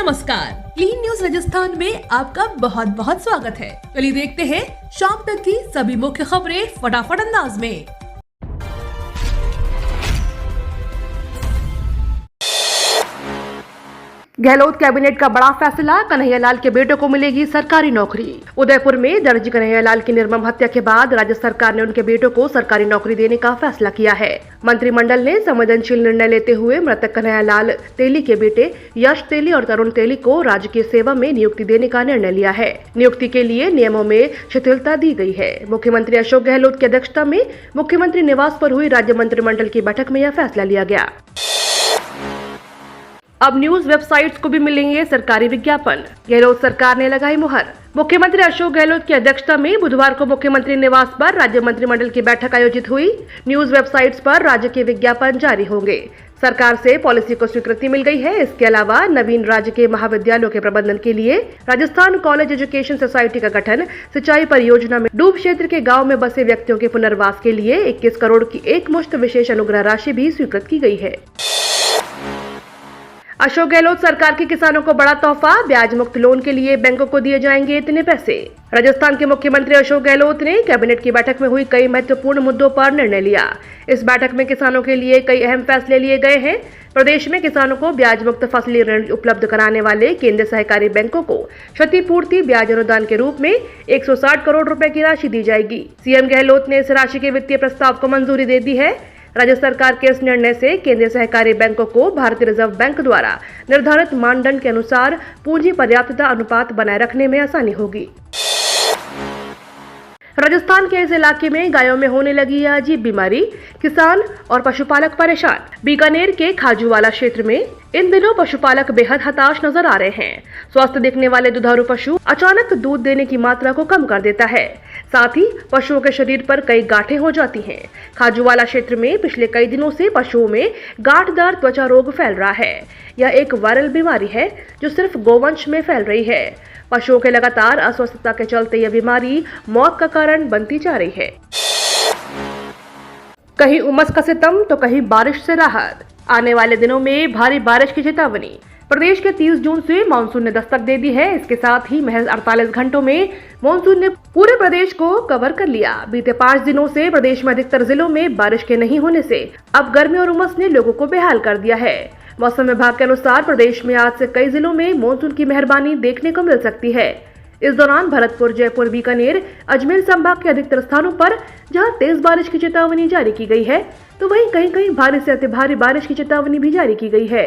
नमस्कार, clean news Rajasthan में आपका बहुत बहुत स्वागत है। चलिए देखते हैं शाम तक की सभी मुख्य खबरें फटाफट अंदाज में। गहलोत कैबिनेट का बड़ा फैसला, कन्हैयालाल के बेटे को मिलेगी सरकारी नौकरी। उदयपुर में दर्ज कन्हैयालाल की निर्मम हत्या के बाद राज्य सरकार ने उनके बेटों को सरकारी नौकरी देने का फैसला किया है। मंत्रिमंडल ने संवेदनशील निर्णय लेते हुए मृतक कन्हैयालाल तेली के बेटे यश तेली और तरुण तेली को राजकीय सेवा में नियुक्ति देने का निर्णय लिया है। नियुक्ति के लिए नियमों में शिथिलता दी गई है। मुख्यमंत्री अशोक गहलोत की अध्यक्षता में मुख्यमंत्री निवास पर हुई राज्य मंत्रिमंडल की बैठक में यह फैसला लिया गया। अब न्यूज वेबसाइट्स को भी मिलेंगे सरकारी विज्ञापन, गहलोत सरकार ने लगाई मुहर। मुख्यमंत्री अशोक गहलोत की अध्यक्षता में बुधवार को मुख्यमंत्री निवास पर राज्य मंत्रिमंडल की बैठक आयोजित हुई। न्यूज वेबसाइट्स पर राज्य के विज्ञापन जारी होंगे। सरकार से पॉलिसी को स्वीकृति मिल गई है। इसके अलावा नवीन राजकीय महाविद्यालयों के प्रबंधन के लिए राजस्थान कॉलेज एजुकेशन सोसाइटी का गठन, सिंचाई परियोजना में डूब क्षेत्र के गांव में बसे व्यक्तियों के पुनर्वास के लिए 21 करोड़ की एकमुश्त विशेष अनुग्रह राशि भी स्वीकृत की गई है। अशोक गहलोत सरकार के किसानों को बड़ा तोहफा, ब्याज मुक्त लोन के लिए बैंकों को दिए जाएंगे इतने पैसे। राजस्थान के मुख्यमंत्री अशोक गहलोत ने कैबिनेट की बैठक में हुई कई महत्वपूर्ण मुद्दों पर निर्णय लिया। इस बैठक में किसानों के लिए कई अहम फैसले लिए गए हैं। प्रदेश में किसानों को ब्याज मुक्त फसली ऋण उपलब्ध कराने वाले केंद्रीय सहकारी बैंकों को क्षतिपूर्ति ब्याज अनुदान के रूप में 160 करोड़ रुपए की राशि दी जाएगी। सीएम गहलोत ने इस राशि के वित्तीय प्रस्ताव को मंजूरी दे दी है। राज्य सरकार के इस निर्णय से केंद्रीय सहकारी बैंकों को भारतीय रिजर्व बैंक द्वारा निर्धारित मानदंड के अनुसार पूंजी पर्याप्तता अनुपात बनाए रखने में आसानी होगी। राजस्थान के इस इलाके में गायों में होने लगी यह अजीब बीमारी, किसान और पशुपालक परेशान। बीकानेर के खाजूवाला क्षेत्र में इन दिनों पशुपालक बेहद हताश नजर आ रहे हैं। स्वस्थ दिखने वाले दुधारू पशु अचानक दूध देने की मात्रा को कम कर देता है। साथ ही पशुओं के शरीर पर कई गांठें हो जाती हैं। खाजूवाला क्षेत्र में पिछले कई दिनों से पशुओं में गांठदार त्वचा रोग फैल रहा है। यह एक वायरल बीमारी है जो सिर्फ गोवंश में फैल रही है। पशुओं के लगातार अस्वस्थता के चलते यह बीमारी मौत का कारण बनती जा रही है। कहीं उमस का सितम तो कहीं बारिश से राहत। आने वाले दिनों में भारी बारिश की चेतावनी। प्रदेश के 30 जून से मानसून ने दस्तक दे दी है। इसके साथ ही महज 48 घंटों में मानसून ने पूरे प्रदेश को कवर कर लिया। बीते 5 दिनों से प्रदेश में अधिकतर जिलों में बारिश के नहीं होने से अब गर्मी और उमस ने लोगों को बेहाल कर दिया है। मौसम विभाग के अनुसार प्रदेश में आज से कई जिलों में मानसून की मेहरबानी देखने को मिल सकती है। इस दौरान भरतपुर, जयपुर, बीकानेर, अजमेर संभाग के अधिकतर स्थानों पर जहां तेज बारिश की चेतावनी जारी की गई है, तो वहीं कहीं कहीं भारी से अति भारी बारिश की चेतावनी भी जारी की गई है।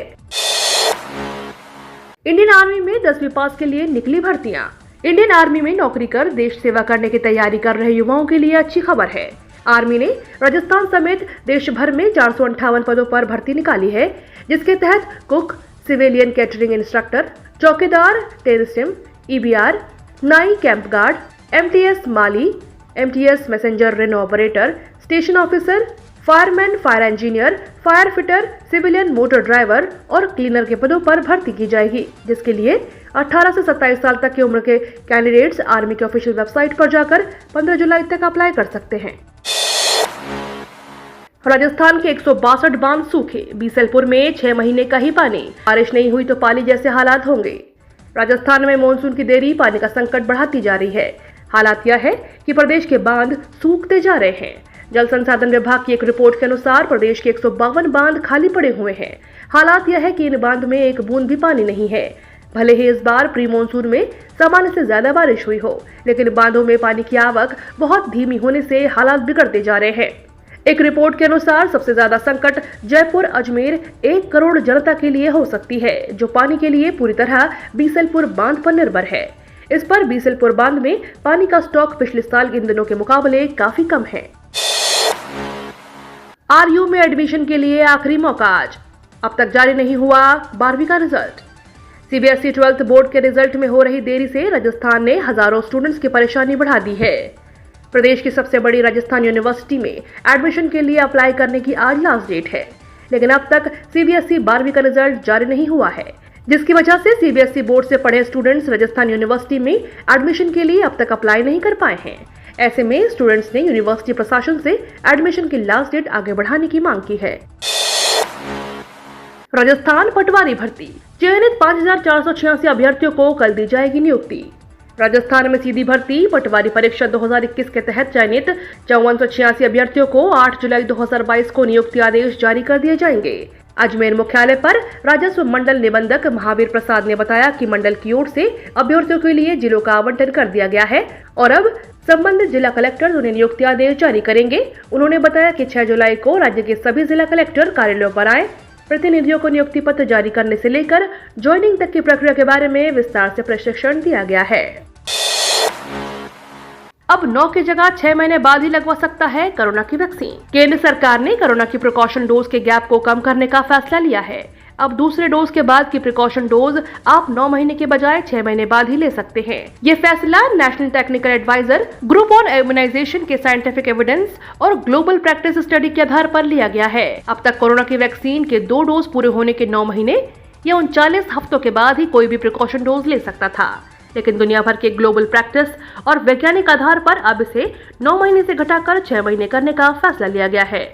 इंडियन आर्मी में 10वीं पास के लिए निकली भर्तियां। इंडियन आर्मी में नौकरी कर देश सेवा करने की तैयारी कर रहे युवाओं के लिए अच्छी खबर है। आर्मी ने राजस्थान समेत देश भर में 458 पदों पर भर्ती निकाली है, जिसके तहत कुक, सिविलियन कैटरिंग इंस्ट्रक्टर, चौकीदार, टेरिसिम, ईबीआर, नाई कैंप गार्ड, एमटीएस माली, एमटीएस मैसेंजर रेनो operator, station officer, fireman, fire engineer, fire fitter, civilian motor driver और क्लीनर के पदों पर भर्ती की जाएगी, जिसके लिए 18 से 27 साल तक की उम्र के कैंडिडेट्स आर्मी की ऑफिशियल वेबसाइट पर जाकर 15 जुलाई तक अप्लाई कर सकते हैं। राजस्थान के 162 बांध सूखे। बीसलपुर में 6 महीने का ही पानी। बारिश नहीं हुई तो पानी जैसे हालात होंगे। राजस्थान में मानसून की देरी पानी का संकट बढ़ाती जा रही है। हालात यह है कि प्रदेश के बांध सूखते जा रहे हैं। जल संसाधन विभाग की एक रिपोर्ट के अनुसार प्रदेश के 152 बांध खाली पड़े हुए हैं। हालात यह है कि इन बांध में एक बूंद भी पानी नहीं है। भले ही इस बार प्री मानसून में सामान्य से ज्यादा बारिश हुई हो, लेकिन बांधों में पानी की आवक बहुत धीमी होने से हालात बिगड़ते जा रहे हैं। एक रिपोर्ट के अनुसार सबसे ज्यादा संकट जयपुर, अजमेर 1 करोड़ जनता के लिए हो सकती है, जो पानी के लिए पूरी तरह बीसलपुर बांध पर निर्भर है। इस पर बीसलपुर बांध में पानी का स्टॉक पिछले साल इन दिनों के मुकाबले काफी कम है। आरयू में एडमिशन के लिए आखिरी मौका आज। अब तक जारी नहीं हुआ 12वीं का रिजल्ट। सीबीएसई 12th बोर्ड के रिजल्ट में हो रही देरी से राजस्थान ने हजारों स्टूडेंट्स की परेशानी बढ़ा दी है। प्रदेश की सबसे बड़ी राजस्थान यूनिवर्सिटी में एडमिशन के लिए अप्लाई करने की आज लास्ट डेट है, लेकिन अब तक सीबीएसई 12वीं का रिजल्ट जारी नहीं हुआ है, जिसकी वजह से सीबीएसई बोर्ड से पढ़े स्टूडेंट्स राजस्थान यूनिवर्सिटी में एडमिशन के लिए अब तक अप्लाई नहीं कर पाए हैं। ऐसे में स्टूडेंट्स ने यूनिवर्सिटी प्रशासन से एडमिशन की लास्ट डेट आगे बढ़ाने की मांग की है। राजस्थान पटवारी भर्ती, चयनित 5,486 अभ्यर्थियों को कल दी जाएगी नियुक्ति। राजस्थान में सीधी भर्ती पटवारी परीक्षा 2021 के तहत चयनित 5486 अभ्यर्थियों को 8 जुलाई 2022 को नियुक्ति आदेश जारी कर दिए जाएंगे। अजमेर मुख्यालय पर राजस्व मंडल निबंधक महावीर प्रसाद ने बताया कि मंडल की ओर से अभ्यर्थियों के लिए जिलों का आवंटन कर दिया गया है और अब संबंधित जिला कलेक्टर उन्हें नियुक्ति आदेश जारी करेंगे। उन्होंने बताया कि 6 जुलाई को राज्य के सभी जिला कलेक्टर कार्यालयों पर आए प्रतिनिधियों को नियुक्ति पत्र जारी करने से लेकर ज्वाइनिंग तक की प्रक्रिया के बारे में विस्तार से प्रशिक्षण दिया गया है। अब 9 की जगह 6 महीने बाद ही लगवा सकता है कोरोना की वैक्सीन। केंद्र सरकार ने कोरोना की प्रिकॉशन डोज के गैप को कम करने का फैसला लिया है। अब दूसरे डोज के बाद की प्रिकॉशन डोज आप 9 महीने के बजाय 6 महीने बाद ही ले सकते हैं। ये फैसला national technical advisor group on immunization के साइंटिफिक एविडेंस और ग्लोबल प्रैक्टिस स्टडी के आधार पर लिया गया है। अब तक कोरोना की वैक्सीन के 2 डोज पूरे होने के 9 महीने या 39 हफ्तों के बाद ही कोई भी प्रिकॉशन डोज ले सकता था, लेकिन दुनिया भर के ग्लोबल प्रैक्टिस और वैज्ञानिक आधार पर अब इसे 9 महीने से घटाकर 6 महीने करने का फैसला लिया गया है।